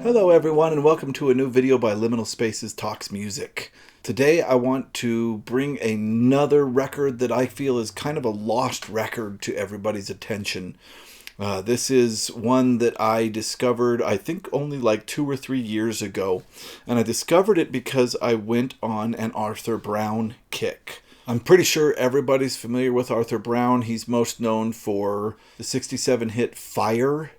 Hello everyone and welcome to a new video by Liminal Spaces Talks Music. Today I want to bring another record that I feel is kind of a lost record to everybody's attention. This is one that I discovered I think only like 2 or 3 years ago, and I discovered it because I went on an Arthur Brown kick. I'm pretty sure everybody's familiar with Arthur Brown. He's most known for the 67 hit Fire.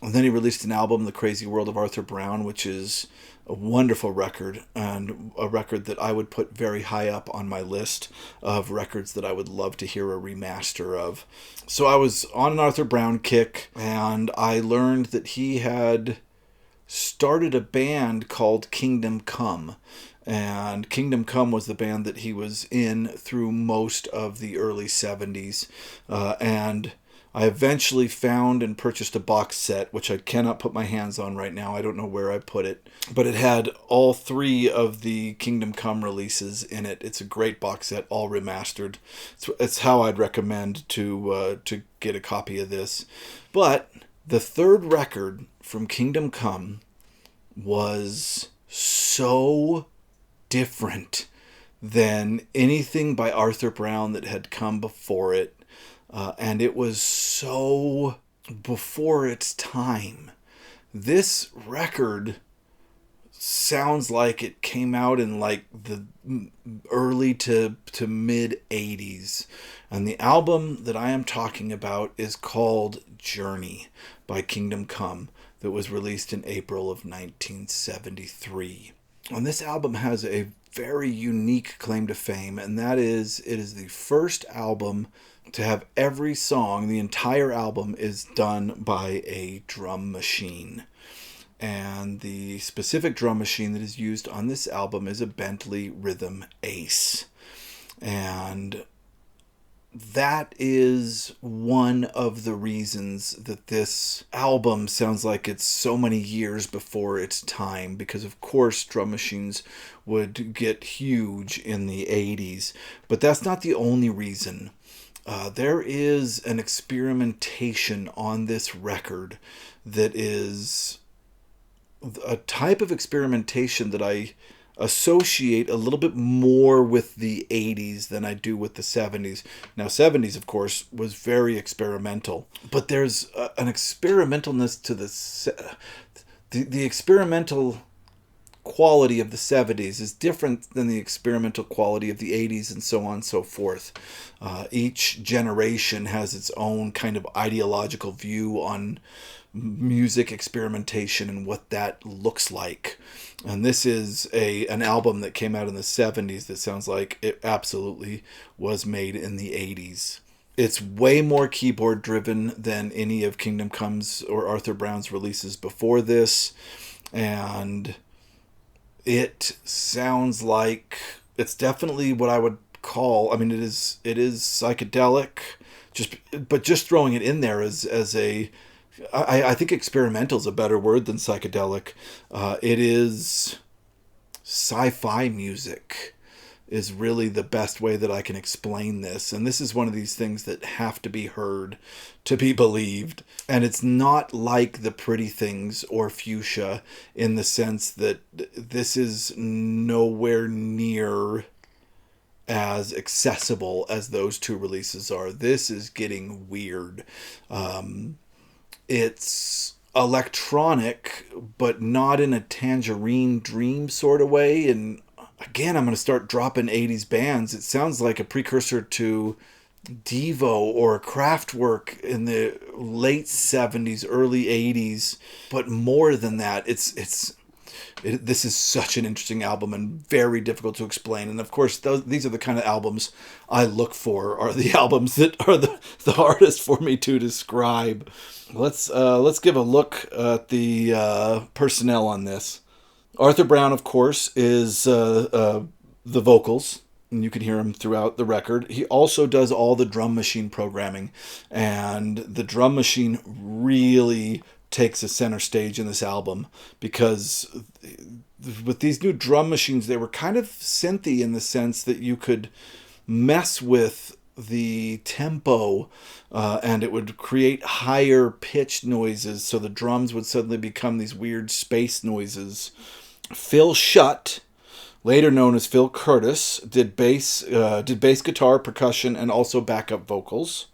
And then he released an album, The Crazy World of Arthur Brown, which is a wonderful record, and a record that I would put very high up on my list of records that I would love to hear a remaster of. So I was on an Arthur Brown kick, and I learned that he had started a band called Kingdom Come. And Kingdom Come was the band that he was in through most of the early 70s. And I eventually found and purchased a box set, which I cannot put my hands on right now. I don't know where I put it. But it had all 3 of the Kingdom Come releases in it. It's a great box set, all remastered. It's how I'd recommend to get a copy of this. But the third record from Kingdom Come was so different than anything by Arthur Brown that had come before it. And it was so before its time. This record sounds like it came out in like the early to mid 80s. And the album that I am talking about is called Journey by Kingdom Come, that was released in April of 1973. And this album has a very unique claim to fame, and that is it is the first album to have every song, the entire album, is done by a drum machine. And the specific drum machine that is used on this album is a Bentley Rhythm Ace. And that is one of the reasons that this album sounds like it's so many years before its time, because of course drum machines would get huge in the 80s. But that's not the only reason. There is an experimentation on this record that is a type of experimentation that I associate a little bit more with the 80s than I do with the 70s. Now, 70s, of course, was very experimental, but there's an experimentalness to the experimental quality of the 70s is different than the experimental quality of the 80s, and so on and so forth. Each generation has its own kind of ideological view on music experimentation and what that looks like. And this is an album that came out in the 70s that sounds like it absolutely was made in the 80s. It's way more keyboard driven than any of Kingdom Come's or Arthur Brown's releases before this, and it sounds like it's definitely what I would call, I mean, it is psychedelic, but just throwing it in there as a, I think experimental is a better word than psychedelic. It is sci-fi music is really the best way that I can explain this. And this is one of these things that have to be heard to be believed. And it's not like the Pretty Things or Fuchsia in the sense that this is nowhere near as accessible as those 2 releases are. This is getting weird. It's electronic, but not in a Tangerine Dream sort of way. And again, I'm going to start dropping 80s bands. It sounds like a precursor to Devo or Kraftwerk in the late 70s, early 80s, but more than that. This is such an interesting album and very difficult to explain. And of course, these are the kind of albums I look for, are the albums that are the hardest for me to describe. Let's give a look at the personnel on this. Arthur Brown, of course, is the vocals, and you can hear him throughout the record. He also does all the drum machine programming, and the drum machine really takes a center stage in this album, because with these new drum machines, they were kind of synthy in the sense that you could mess with the tempo, and it would create higher pitched noises, so the drums would suddenly become these weird space noises. Phil Shutt, later known as Phil Curtis, did bass guitar, percussion, and also backup vocals.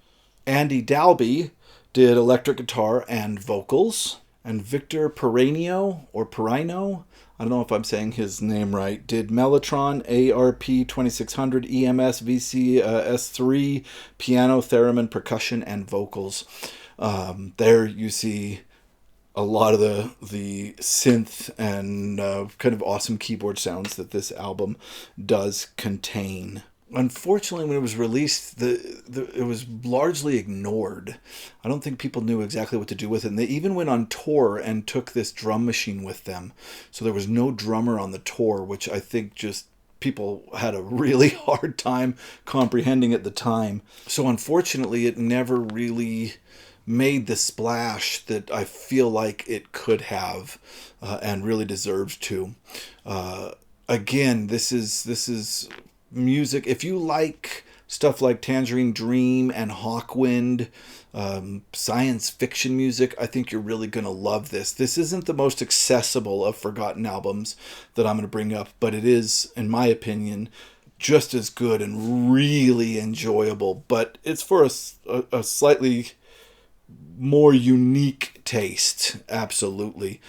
Andy Dalby did electric guitar and vocals. And Victor Perino, I don't know if I'm saying his name right, did Mellotron, ARP 2600, EMS, VCS3, piano, theremin, percussion, and vocals. There you see a lot of the synth and kind of awesome keyboard sounds that this album does contain. Unfortunately, when it was released, it was largely ignored. I don't think people knew exactly what to do with it. And they even went on tour and took this drum machine with them. So there was no drummer on the tour, which I think just people had a really hard time comprehending at the time. So unfortunately, it never really made the splash that I feel like it could have, and really deserves to. Again, this is music. If you like stuff like Tangerine Dream and Hawkwind, science fiction music, I think you're really going to love this. This isn't the most accessible of forgotten albums that I'm going to bring up, but it is, in my opinion, just as good and really enjoyable. But it's for a slightly more unique taste, absolutely.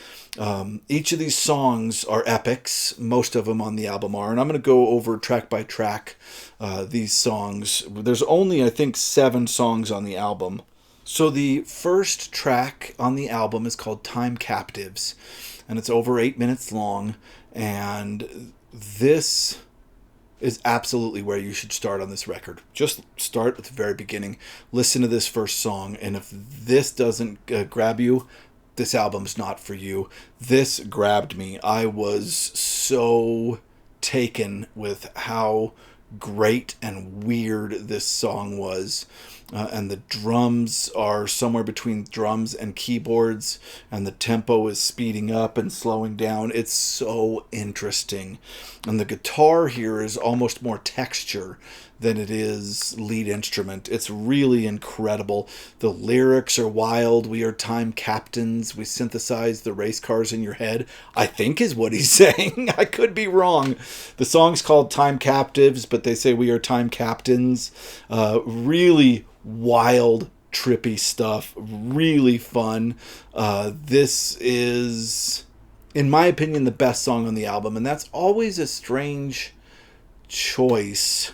Each of these songs are epics. Most of them on the album are, and I'm going to go over track by track these songs. There's only, I think, 7 songs on the album. So the first track on the album is called Time Captives, and it's over 8 minutes long, and this is absolutely where you should start on this record. Just start at the very beginning. Listen to this first song, and if this doesn't grab you, this album's not for you. This grabbed me. I was so taken with how great and weird this song was. And the drums are somewhere between drums and keyboards, and the tempo is speeding up and slowing down. It's so interesting. And the guitar here is almost more texture than it is lead instrument. It's really incredible. The lyrics are wild. We are time captains. We synthesize the race cars in your head, I think is what he's saying. I could be wrong. The song's called Time Captives, but they say we are time captains. Really wild, trippy stuff. Really fun. This is, in my opinion, the best song on the album, and that's always a strange choice.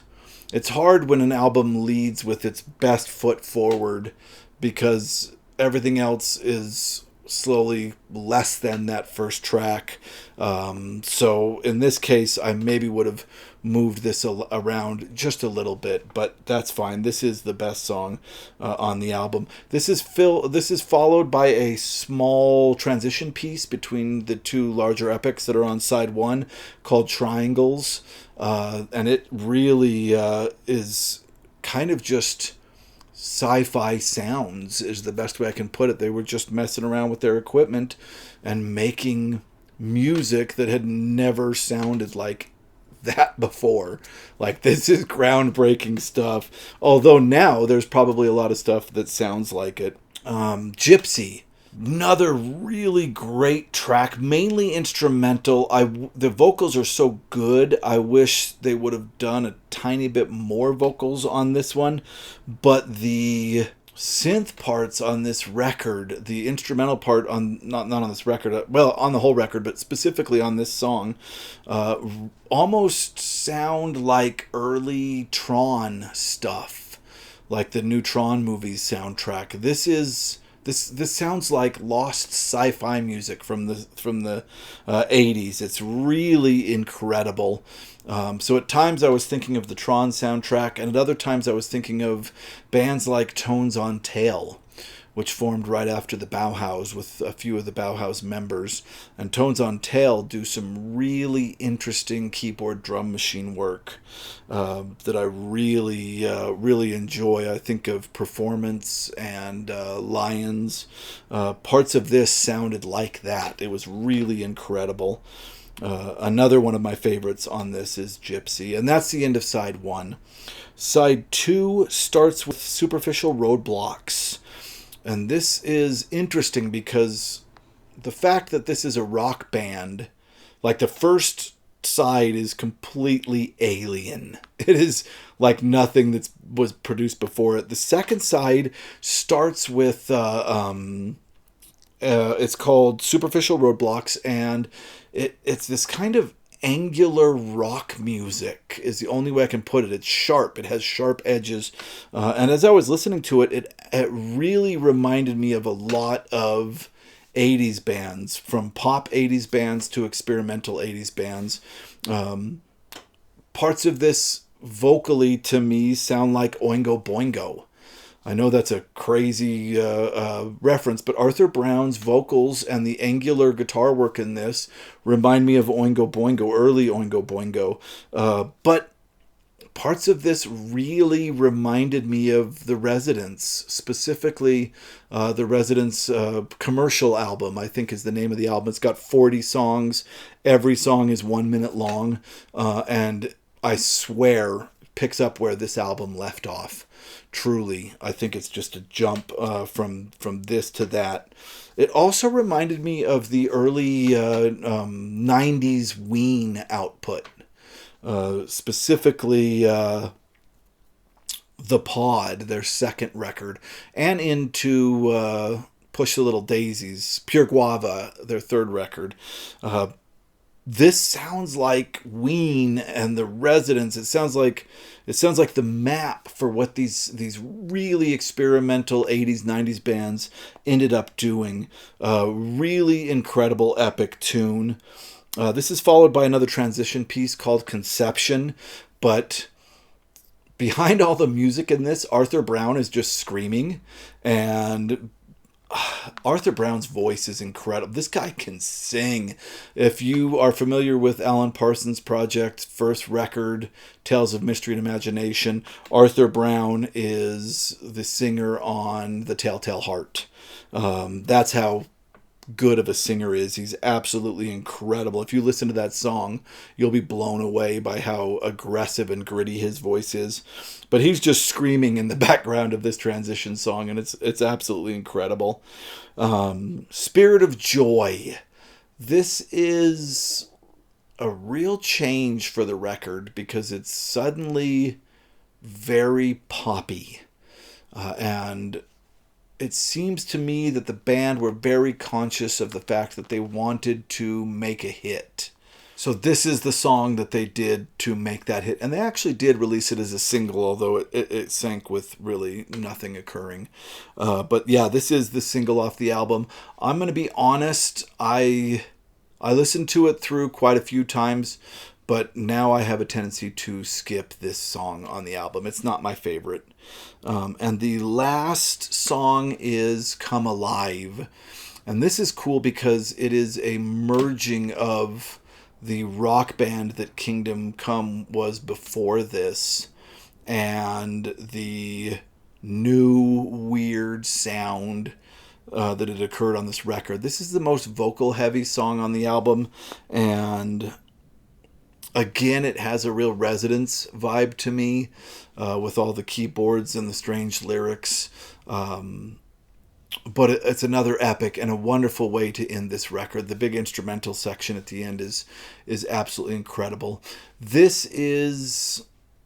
It's hard when an album leads with its best foot forward, because everything else is slowly less than that first track. So in this case, I maybe would have moved this around just a little bit, but that's fine. This is the best song on the album. This is followed by a small transition piece between the two larger epics that are on side 1 called Triangles. And it really is kind of just sci-fi sounds is the best way I can put it. They were just messing around with their equipment and making music that had never sounded like that before. Like, this is groundbreaking stuff. Although now there's probably a lot of stuff that sounds like it. Gypsy. Another really great track, mainly instrumental. The vocals are so good. I wish they would have done a tiny bit more vocals on this one. But the synth parts on this record, the instrumental part on not on this record, well, on the whole record, but specifically on this song, almost sound like early Tron stuff, like the new Tron movies soundtrack. This sounds like lost sci-fi music from the 80s. It's really incredible. So at times I was thinking of the Tron soundtrack, and at other times I was thinking of bands like Tones on Tail, which formed right after the Bauhaus with a few of the Bauhaus members. And Tones on Tail do some really interesting keyboard drum machine work that I really enjoy. I think of Performance and Lions. Parts of this sounded like that. It was really incredible. Another one of my favorites on this is Gypsy, and that's the end of side 1. Side 2 starts with Superficial Roadblocks, and this is interesting because the fact that this is a rock band, like the first side is completely alien. It is like nothing that was produced before it. The second side starts with it's called Superficial Roadblocks, and it's this kind of angular rock music is the only way I can put it. It's sharp. It has sharp edges. And as I was listening to it, it really reminded me of a lot of 80s bands, from pop 80s bands to experimental 80s bands. Parts of this vocally to me sound like Oingo Boingo. I know that's a crazy reference, but Arthur Brown's vocals and the angular guitar work in this remind me of Oingo Boingo, early Oingo Boingo. But parts of this really reminded me of The Residents, specifically The Residents commercial album, I think is the name of the album. It's got 40 songs. Every song is 1 minute long. And I swear picks up where this album left off. Truly, I think it's just a jump from this to that. It also reminded me of the early 90s Ween output. Specifically The Pod, their second record, and into Push the Little Daisies, Pure Guava, their third record. This sounds like Ween and The Residents. It sounds like the map for what these really experimental 80s, 90s bands ended up doing. Really incredible, epic tune. This is followed by another transition piece called Conception, but behind all the music in this, Arthur Brown is just screaming, and Arthur Brown's voice is incredible. This guy can sing. If you are familiar with Alan Parsons Project's first record, Tales of Mystery and Imagination, Arthur Brown is the singer on The Telltale Heart. That's how good of a singer is. He's absolutely incredible. If you listen to that song, you'll be blown away by how aggressive and gritty his voice is. But he's just screaming in the background of this transition song, and it's absolutely incredible. Spirit of Joy. This is a real change for the record because it's suddenly very poppy. And it seems to me that the band were very conscious of the fact that they wanted to make a hit. So this is the song that they did to make that hit. And they actually did release it as a single, although it sank with really nothing occurring. But yeah, this is the single off the album. I'm going to be honest, I listened to it through quite a few times, but now I have a tendency to skip this song on the album. It's not my favorite. And the last song is Come Alive. And this is cool because it is a merging of the rock band that Kingdom Come was before this and the new weird sound that had occurred on this record. This is the most vocal heavy song on the album, and again, it has a real Residents vibe to me, with all the keyboards and the strange lyrics. But it's another epic and a wonderful way to end this record. The big instrumental section at the end is absolutely incredible. This is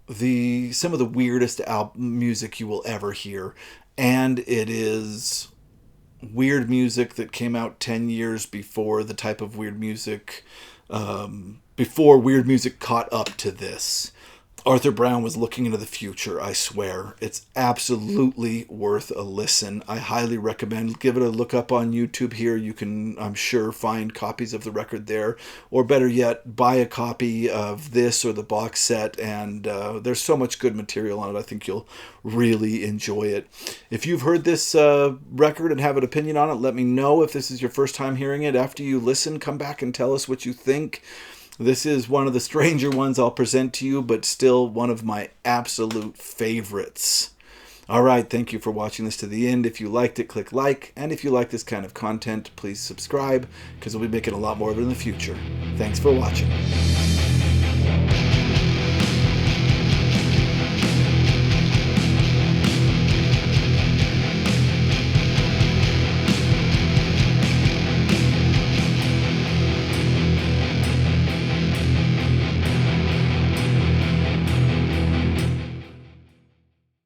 some of the weirdest music you will ever hear, and it is weird music that came out 10 years before the type of weird music, before weird music caught up to this. Arthur Brown was looking into the future, I swear. It's absolutely worth a listen. I highly recommend. Give it a look up on YouTube here. You can, I'm sure, find copies of the record there. Or better yet, buy a copy of this or the box set. And there's so much good material on it. I think you'll really enjoy it. If you've heard this record and have an opinion on it, let me know. If this is your first time hearing it, after you listen, come back and tell us what you think. This is one of the stranger ones I'll present to you, but still one of my absolute favorites. All right, thank you for watching this to the end. If you liked it, click like. And if you like this kind of content, please subscribe, because we'll be making a lot more of it in the future. Thanks for watching.